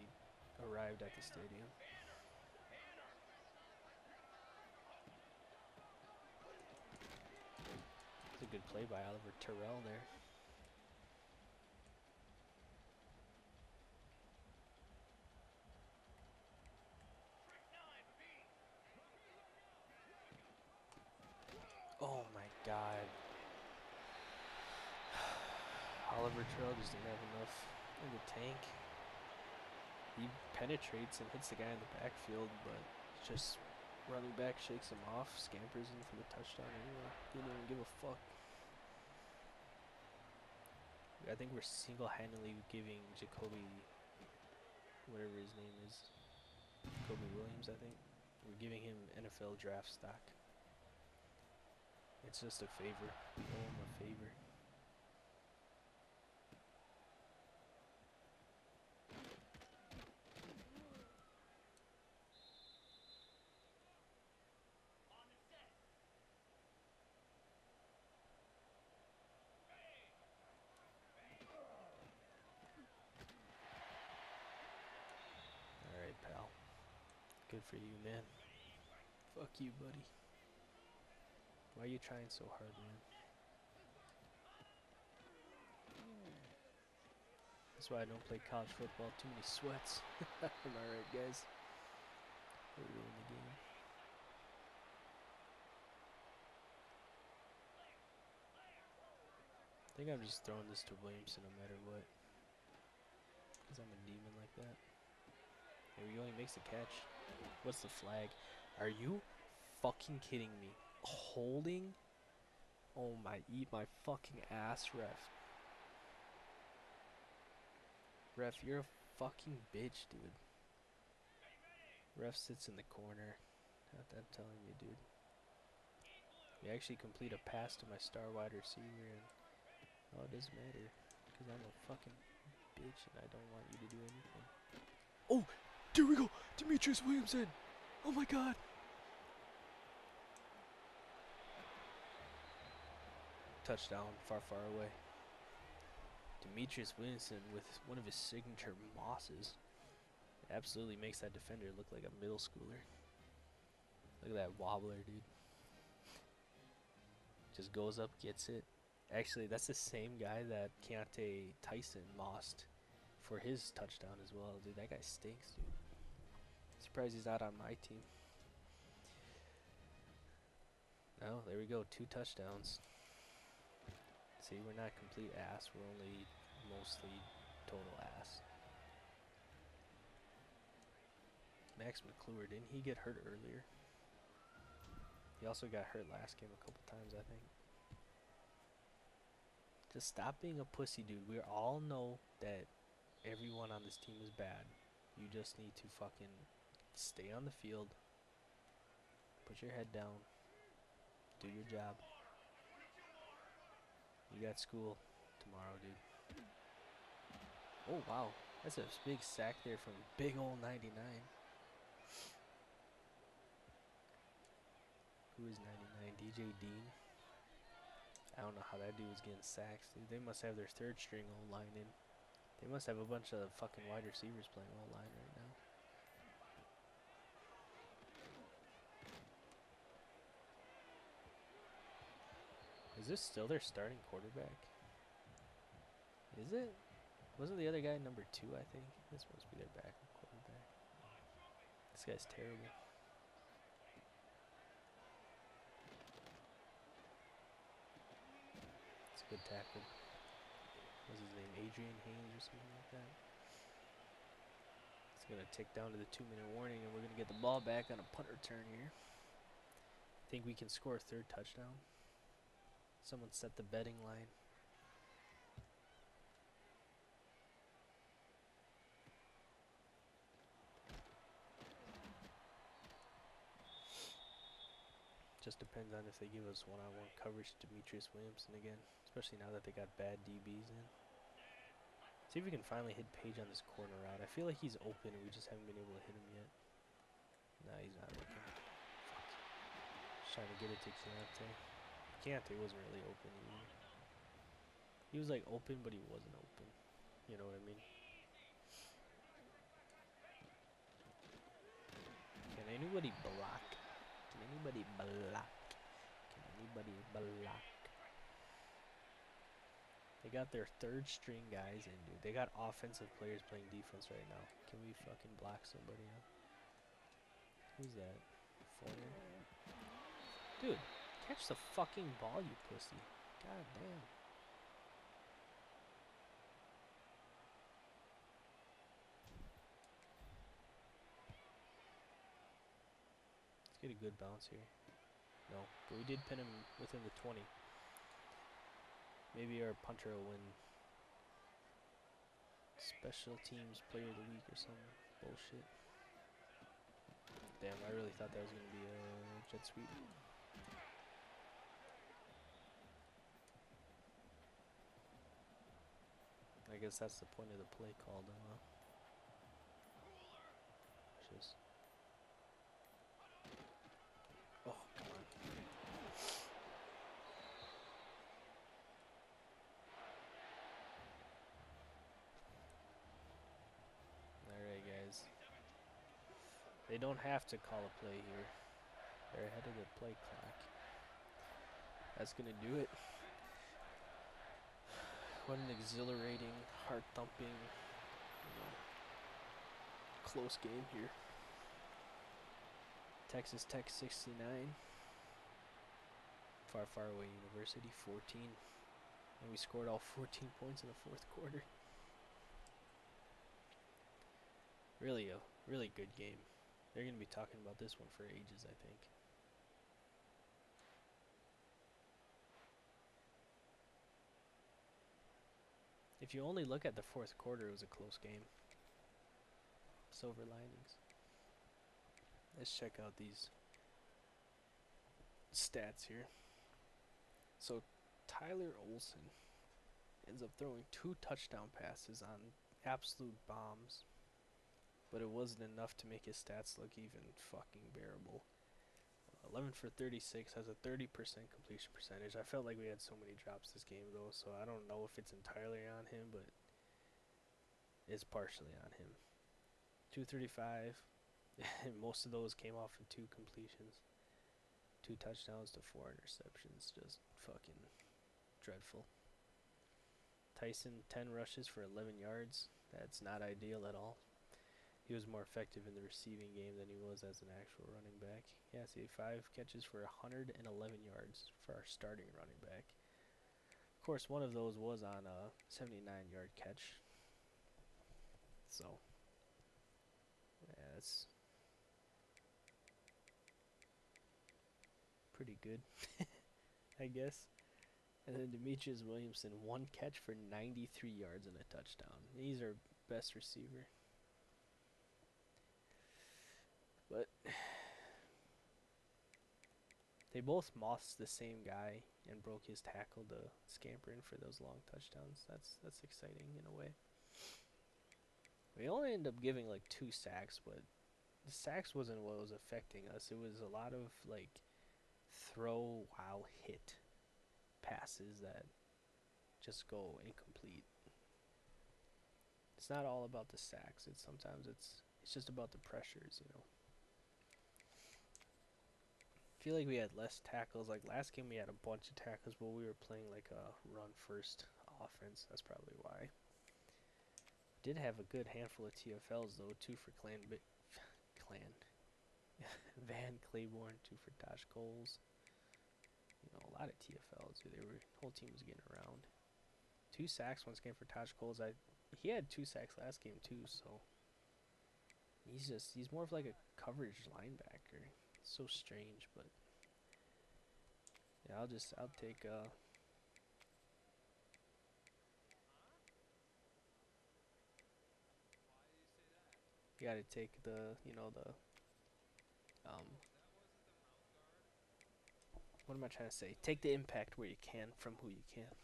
arrived at the stadium. It's a good play by Oliver Terrell there. Oh my god. Oliver Terrell just didn't have enough in the tank. He penetrates and hits the guy in the backfield, but just running back shakes him off, scampers in for the touchdown anyway. Didn't even give a fuck. I think we're single-handedly giving Jacoby, whatever his name is, Jacoby Williams, I think. We're giving him NFL draft stock. It's just a favor. We owe him a favor. Alright, pal. Good for you, man. Fuck you, buddy. Why are you trying so hard, man? That's why I don't play college football. Too many sweats. Am I right, guys? We're ruining the game. I think I'm just throwing this to Williamson no matter what. Because I'm a demon like that. There we go, he makes the catch. What's the flag? Are you fucking kidding me? Holding? Oh my, eat my fucking ass, ref. Ref, you're a fucking bitch, dude. Ref sits in the corner. Not that I'm telling you, dude. We actually complete a pass to my star wide receiver, and oh, it doesn't matter, because I'm a fucking bitch and I don't want you to do anything. Oh, there we go, Demetrius Williamson. Oh my god. Touchdown, far, far away. Demetrius Williamson with one of his signature mosses. Absolutely makes that defender look like a middle schooler. Look at that wobbler, dude. Just goes up, gets it. Actually, that's the same guy that Keontae Tyson mossed for his touchdown as well. Dude, that guy stinks, dude. Surprised he's not on my team. Oh, there we go. 2 touchdowns. See, we're not complete ass. We're only mostly total ass. Max McClure, didn't he get hurt earlier? He also got hurt last game a couple times, I think. Just stop being a pussy, dude. We all know that everyone on this team is bad. You just need to fucking stay on the field. Put your head down. Do your job. You got school tomorrow, dude. Oh, wow. That's a big sack there from big old 99. Who is 99? DJ Dean? I don't know how that dude was getting sacks, dude. They must have their 3rd string O-line in. They must have a bunch of fucking wide receivers playing O-line right now. Is this still their starting quarterback? Is it? Wasn't the other guy number 2, I think? This must be their backup quarterback. This guy's terrible. It's a good tackle. What's his name? Adrian Haynes or something like that. It's going to tick down to the 2-minute warning, and we're going to get the ball back on a punt return here. I think we can score a 3rd touchdown. Someone set the betting line. Just depends on if they give us one-on-one coverage to Demetrius Williamson again, especially now that they got bad DBs in. See if we can finally hit Page on this corner route. I feel like he's open and we just haven't been able to hit him yet. Nah, he's not open. Fuck. Just trying to get it to Keontae. Keontae wasn't really open either. He was like open, but he wasn't open. You know what I mean? Can anybody block? Can anybody block? Can anybody block? They got their 3rd string guys in, dude. They got offensive players playing defense right now. Can we fucking block somebody up? Who's that? Foreigner? Dude, catch the fucking ball, you pussy. God damn. Let's get a good bounce here. No, but we did pin him within the 20. Maybe our punter will win Special Teams Player of the Week or some bullshit. Damn, I really thought that was going to be a jet sweep. I guess that's the point of the play call, though. Just. Oh, come on. Alright, guys. They don't have to call a play here. They're ahead of the play clock. That's going to do it. What an exhilarating, heart-thumping, close game here. Texas Tech 69. Far, far away University 14. And we scored all 14 points in the 4th quarter. Really a really good game. They're going to be talking about this one for ages, I think. If you only look at the 4th quarter, it was a close game. Silver linings. Let's check out these stats here. So Tyler Olsen ends up throwing 2 touchdown passes on absolute bombs, but it wasn't enough to make his stats look even fucking bearable. 11 for 36, has a 30% completion percentage. I felt like we had so many drops this game though, so I don't know if it's entirely on him, but it's partially on him. 235, most of those came off of 2 completions. 2 touchdowns to 4 interceptions, just fucking dreadful. Tyson, 10 rushes for 11 yards. That's not ideal at all. He was more effective in the receiving game than he was as an actual running back. Yeah, see, 5 catches for 111 yards for our starting running back. Of course, one of those was on a 79-yard catch. So, yeah, that's pretty good, I guess. And then Demetrius Williamson, 1 catch for 93 yards and a touchdown. He's our best receiver. But they both mossed the same guy and broke his tackle to scamper in for those long touchdowns. That's exciting in a way. We only ended up giving like 2 sacks, but the sacks wasn't what was affecting us. It was a lot of like throw while hit passes that just go incomplete. It's not all about the sacks. It's just about the pressures, you know. I feel like we had less tackles. Like last game we had a bunch of tackles, but we were playing like a run first offense. That's probably why. Did have a good handful of TFLs though, 2 for Van Claiborne, 2 for Tosh Coles. You know, a lot of TFLs. Whole team was getting around. 2 sacks once game for Tosh Coles. He had 2 sacks last game too, so he's more of like a coverage linebacker. It's so strange, but yeah, I'll take you gotta take the what am I trying to say? Take the impact where you can from who you can.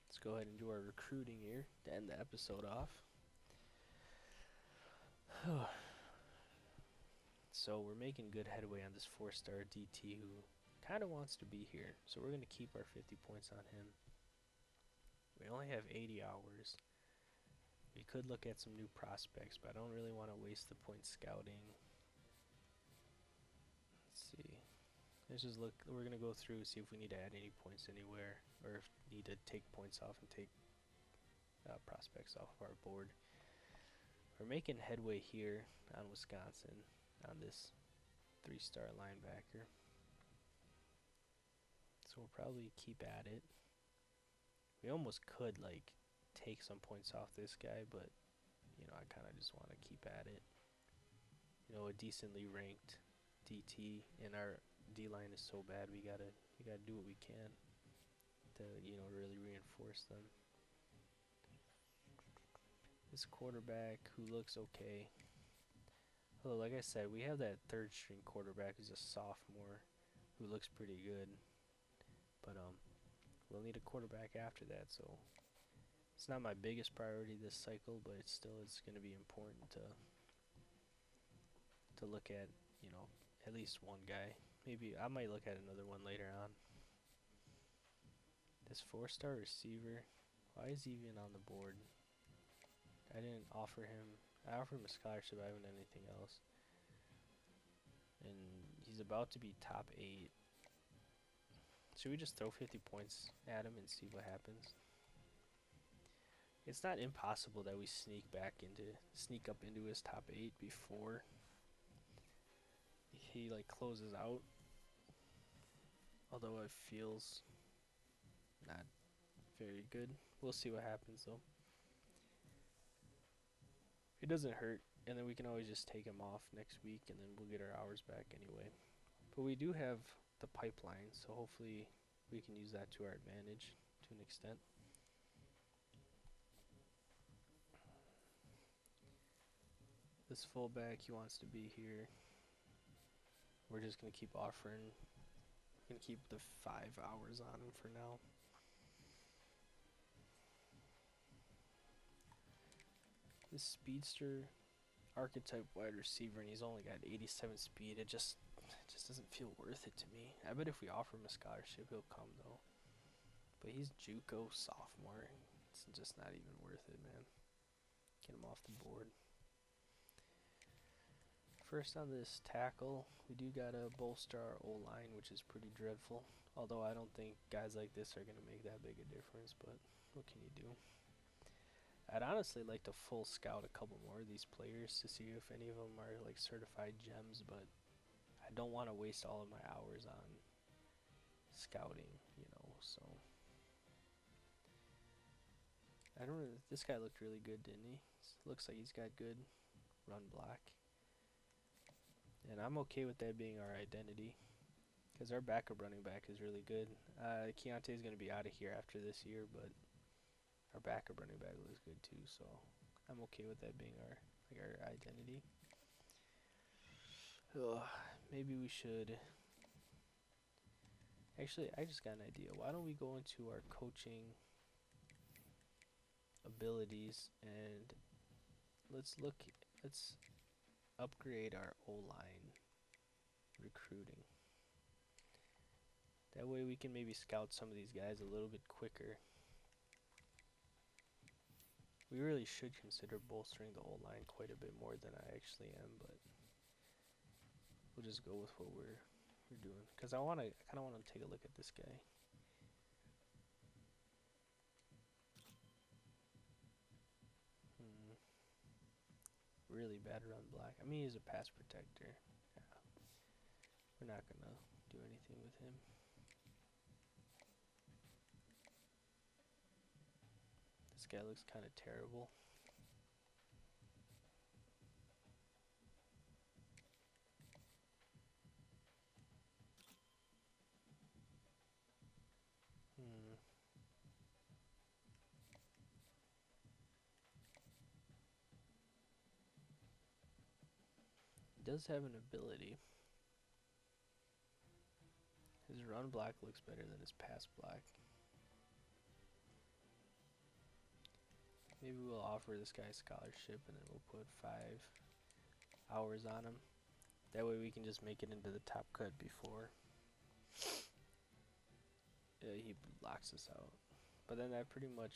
Let's go ahead and do our recruiting here to end the episode off. So we're making good headway on this 4-star DT who kind of wants to be here. So we're going to keep our 50 points on him. We only have 80 hours. We could look at some new prospects, but I don't really want to waste the points scouting. Let's see. Let's just look. We're going to go through, see if we need to add any points anywhere, or if we need to take points off and take prospects off of our board. We're making headway here on Wisconsin on this 3-star linebacker. So we'll probably keep at it. We almost could like take some points off this guy, but you know, I kind of just want to keep at it. You know, a decently ranked DT, and our D line is so bad. We gotta do what we can to really reinforce them. This quarterback who looks okay. Although, like I said, we have that 3rd-string quarterback who's a sophomore who looks pretty good. But we'll need a quarterback after that, so it's not my biggest priority this cycle, but it's going to be important to look at, at least one guy. Maybe I might look at another one later on. This 4-star receiver, why is he even on the board? I didn't offer him. I offered him a scholarship. I haven't done anything else. And he's about to be top 8. Should we just throw 50 points at him and see what happens? It's not impossible that we sneak up into his top 8 before he like closes out. Although it feels not very good. We'll see what happens though. It doesn't hurt, and then we can always just take him off next week, and then we'll get our hours back anyway. But we do have the pipeline, so hopefully we can use that to our advantage to an extent. This fullback, he wants to be here. We're just going to keep offering. We're going to keep the 5 hours on him for now. This speedster archetype wide receiver, and he's only got 87 speed. It just doesn't feel worth it to me. I bet if we offer him a scholarship, he'll come though. But he's JUCO sophomore. It's just not even worth it, man. Get him off the board. First on this tackle, we do gotta bolster our O-line, which is pretty dreadful. Although I don't think guys like this are gonna make that big a difference, but what can you do? I'd honestly like to full scout a couple more of these players to see if any of them are like certified gems, but I don't want to waste all of my hours on scouting, you know, so. I don't know, this guy looked really good, didn't he? Looks like he's got good run block. And I'm okay with that being our identity, because our backup running back is really good. Keontae's going to be out of here after this year, but our backup running back looks good too, so I'm okay with that being our identity. Maybe we should. Actually, I just got an idea. Why don't we go into our coaching abilities and let's upgrade our O-line recruiting. That way we can maybe scout some of these guys a little bit quicker. We really should consider bolstering the O-line quite a bit more than I actually am, but we'll just go with what we're doing. Because I kind of want to take a look at this guy. Really bad run block. I mean, he's a pass protector. Yeah. We're not going to do anything with him. This guy looks kind of terrible. He does have an ability. His run block looks better than his pass block. Maybe we'll offer this guy a scholarship and then we'll put 5 hours on him. That way we can just make it into the top cut before he locks us out. But then that pretty much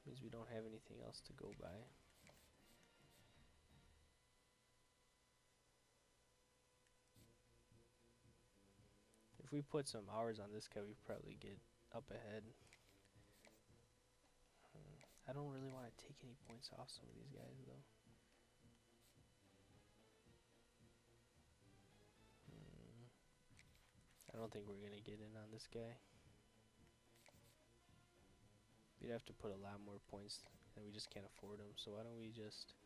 means we don't have anything else to go by. If we put some hours on this guy, we probably get up ahead. I don't really want to take any points off some of these guys, though. I don't think we're going to get in on this guy. We'd have to put a lot more points, and we just can't afford them. So why don't we just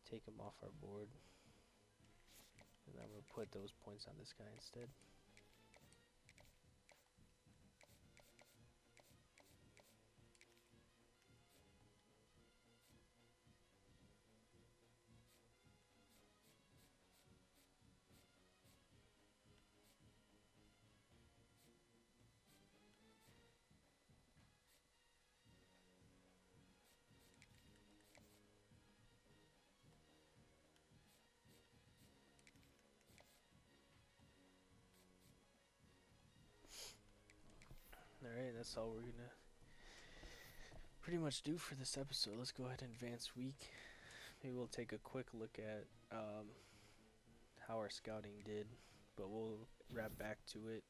take him off our board. And I'm going to put those points on this guy instead. Alright, that's all we're gonna pretty much do for this episode. Let's go ahead and advance week. Maybe we'll take a quick look at how our scouting did, but we'll wrap back to it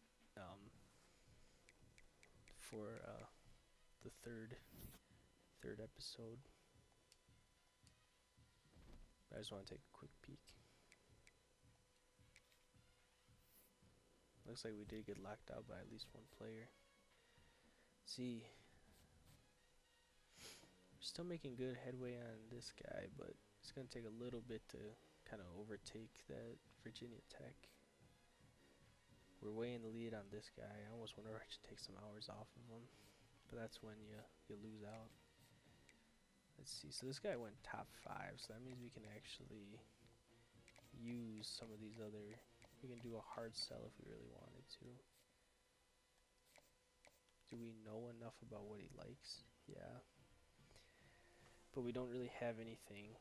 for the third episode. I just want to take a quick peek. Looks like we did get locked out by at least one player. See, we're still making good headway on this guy, but it's going to take a little bit to kind of overtake that Virginia Tech. We're way in the lead on this guy. I almost wonder if I should take some hours off of him, but that's when you lose out. Let's see. So this guy went top 5, so that means we can actually use some of these other. We can do a hard sell if we really wanted to. Do we know enough about what he likes? Yeah. But we don't really have anything.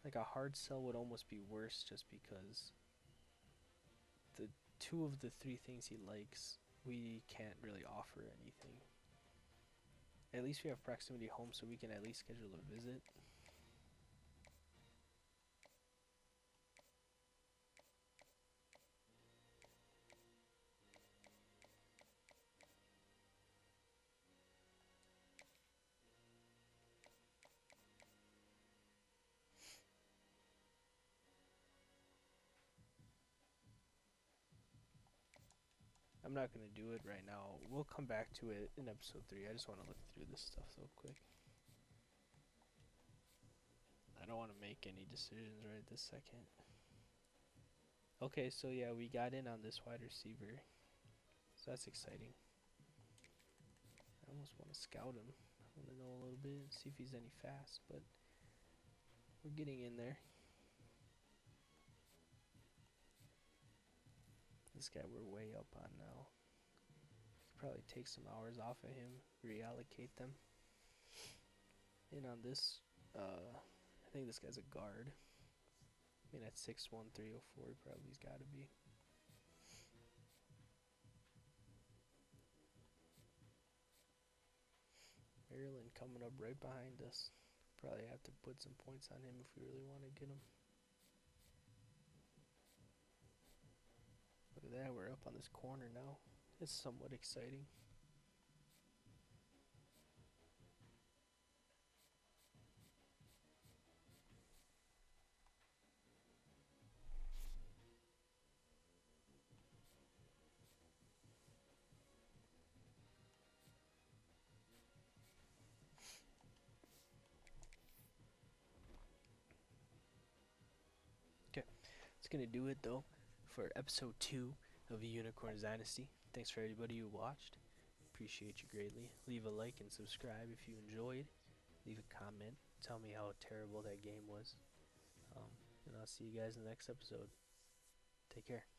Like a hard sell would almost be worse just because the 2 of the 3 things he likes, we can't really offer anything. At least we have proximity home, so we can at least schedule a visit. I'm not going to do it right now. We'll come back to it in episode 3. I just want to look through this stuff so quick. I don't want to make any decisions right this second. Okay, so yeah, we got in on this wide receiver. So that's exciting. I almost want to scout him. I want to know a little bit and see if he's any fast, but we're getting in there. This guy we're way up on now. Probably take some hours off of him, reallocate them. And on this, I think this guy's a guard. I mean, at 6'1", 304, he probably's got to be. Maryland coming up right behind us. Probably have to put some points on him if we really want to get him. Look at that, we're up on this corner now. It's somewhat exciting. Okay, it's going to do it though for episode 2 of Unicorns Dynasty. Thanks for everybody who watched. Appreciate you greatly. Leave a like and subscribe if you enjoyed. Leave a comment. Tell me how terrible that game was. And I'll see you guys in the next episode. Take care.